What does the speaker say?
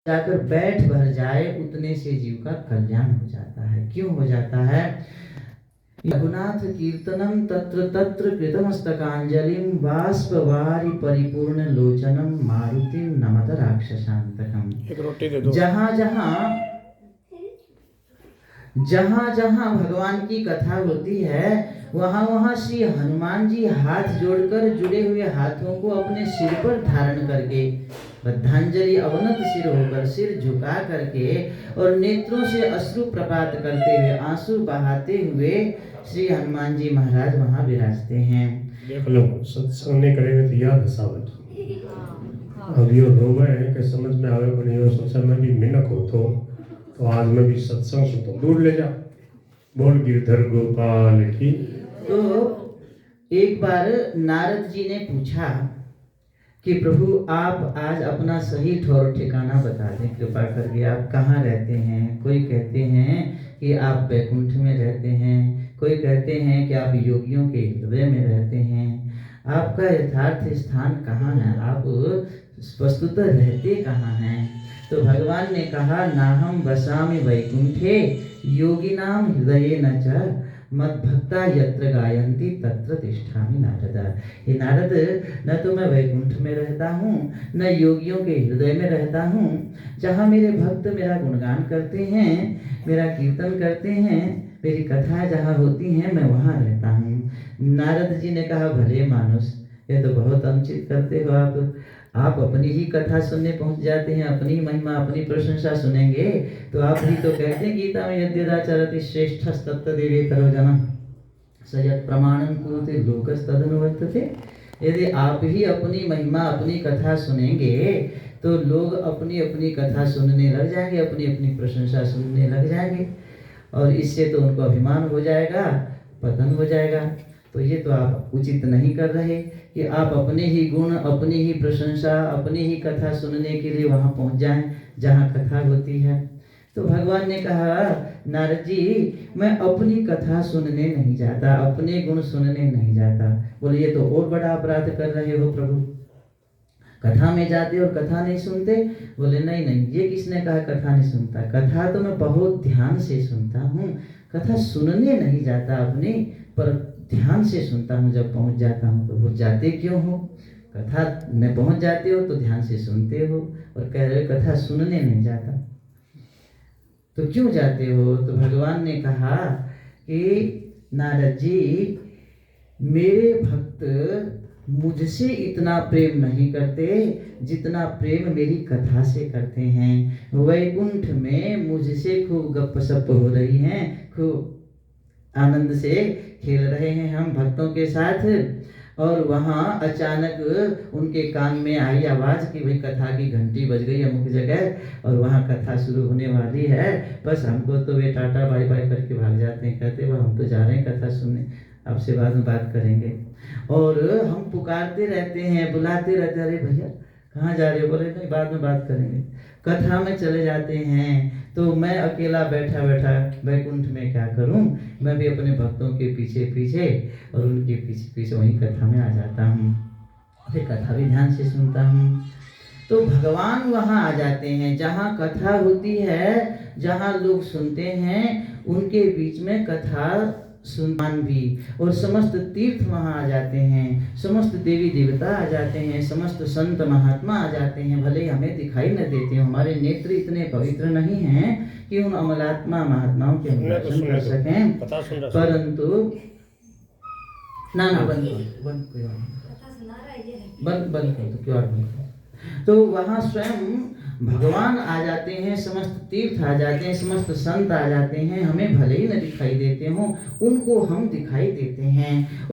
जाकर बैठ भर जाए उतने से जीव का कल्याण हो जाता है। क्यों हो जाता है? रघुनाथ कीर्तनम तत्र तत्र कृतमस्तकांजलिम बाष्पवारि परिपूर्ण लोचनम मारुतिम नमत राक्षसांतकम। एक रोटी दे दो। जहाँ जहाँ भगवान की कथा होती है वहाँ वहाँ श्री हनुमान जी हाथ जोड़कर जुड़े हुए हाथों को अपने सिर पर धारण करके बद्धांजलि अवनत सिर होकर सिर झुका करके और नेत्रों से अश्रु प्रपात करते हुए आंसू बहाते हुए श्री हनुमान जी महाराज वहाँ विराजते हैं। देख लो, सत्संग नहीं करेंगे तो याद हसावत। अब यो रोवे है कि समझ में आवे पर यो सोचा मैं भी मिनक हो तो आज मैं भी सत्संग से तो दूर ले जा। बोल गिरधर गोपाल की। तो एक बार नारद जी ने पूछा कि प्रभु आप आज अपना सही ठौर ठिकाना बता दें कृपा करके, आप कहाँ रहते हैं। कोई कहते हैं कि आप वैकुंठ में रहते हैं, कोई कहते हैं कि आप योगियों के हृदय में रहते हैं। आपका यथार्थ स्थान कहाँ है, आप वस्तुतः रहते कहाँ हैं। तो भगवान ने कहा नाहम वसामि वैकुंठे योगिनाम हृदये न च मद्भक्ता यत्र गायन्ति तत्र तिष्ठामि नारद। ये नारद, न तो मैं वैकुंठ में रहता हूँ न योगियों के हृदय में रहता हूँ। जहाँ मेरे भक्त मेरा गुणगान करते हैं, मेरा कीर्तन करते हैं, मेरी कथाएं जहाँ होती हैं मैं वहाँ रहता हूँ। नारद जी ने कहा भले मानुष, ये तो बहुत अनुचित करते हो आप अपनी ही कथा सुनने पहुंच जाते हैं, अपनी महिमा अपनी प्रशंसा सुनेंगे। तो आप ही तो कहते हैं गीता में यद्यदाचरति श्रेष्ठस्तत्तदेवे तरो जनः सयत् प्रमाणं कुरुते लोकस्तदनुवर्तते। यदि आप ही अपनी महिमा अपनी कथा सुनेंगे तो लोग अपनी अपनी कथा सुनने लग जाएंगे, अपनी अपनी प्रशंसा सुनने लग जाएंगे और इससे तो उनको अभिमान हो जाएगा, पतन हो जाएगा। तो ये तो आप उचित नहीं कर रहे कि आप अपने ही गुण अपनी ही प्रशंसा अपनी ही कथा सुनने के लिए वहाँ पहुँच जाएं जहाँ कथा होती है। तो भगवान ने कहा नारद जी मैं अपनी कथा सुनने नहीं जाता, अपने गुण सुनने नहीं जाता। बोले ये तो और बड़ा अपराध कर रहे हो प्रभु, कथा में जाते और कथा नहीं सुनते। बोले नहीं नहीं, ये किसने कहा कथा नहीं सुनता, कथा तो मैं बहुत ध्यान से सुनता हूँ, कथा सुनने नहीं जाता अपनी, पर ध्यान से सुनता हूँ। जब पहुँच जाता हूँ तो वो जाते क्यों हो, कथा में पहुँच जाते हो तो ध्यान से सुनते हो और कह रहे हो कथा सुनने नहीं जाता, तो क्यों जाते हो। तो भगवान ने कहा कि नारद जी मेरे भक्त मुझसे इतना प्रेम नहीं करते जितना प्रेम मेरी कथा से करते हैं। वैकुंठ में मुझसे खूब गपशप हो रही हैं, खूब आनंद से खेल रहे हैं हम भक्तों के साथ, और वहाँ अचानक उनके कान में आई आवाज़ कि भाई कथा की घंटी बज गई अमुक जगह और वहाँ कथा शुरू होने वाली है। बस हमको तो वे टाटा बाय बाय करके भाग जाते हैं, कहते वह हम तो जा रहे हैं कथा सुनने, आपसे बाद में बात करेंगे। और हम पुकारते रहते हैं, बुलाते रहते हैं, अरे भैया कहाँ जा रहे हो। बोले नहीं बाद में बात करेंगे। कथा में चले जाते हैं तो मैं अकेला बैठा बैठा वैकुंठ में क्या करूं, मैं भी अपने भक्तों के पीछे पीछे और उनके पीछे पीछे वहीं कथा में आ जाता हूं, फिर कथा भी ध्यान से सुनता हूं। तो भगवान वहाँ आ जाते हैं जहाँ कथा होती है, जहाँ लोग सुनते हैं, उनके बीच में कथा सुनमान भी, और समस्त तीर्थ वहाँ आ जाते हैं, समस्त देवी देवता आ जाते हैं, समस्त संत महात्मा आ जाते हैं। भले हमें दिखाई न देते हो, हमारे नेत्र इतने पवित्र नहीं हैं कि उन अमलात्मा महात्माओं के हम दर्शन कर सकें, परंतु ना बंद कर दो क्यों बंद। तो वहाँ स्वयं भगवान आ जाते हैं, समस्त तीर्थ आ जाते हैं, समस्त संत आ जाते हैं। हमें भले ही न दिखाई देते हों, उनको हम दिखाई देते हैं।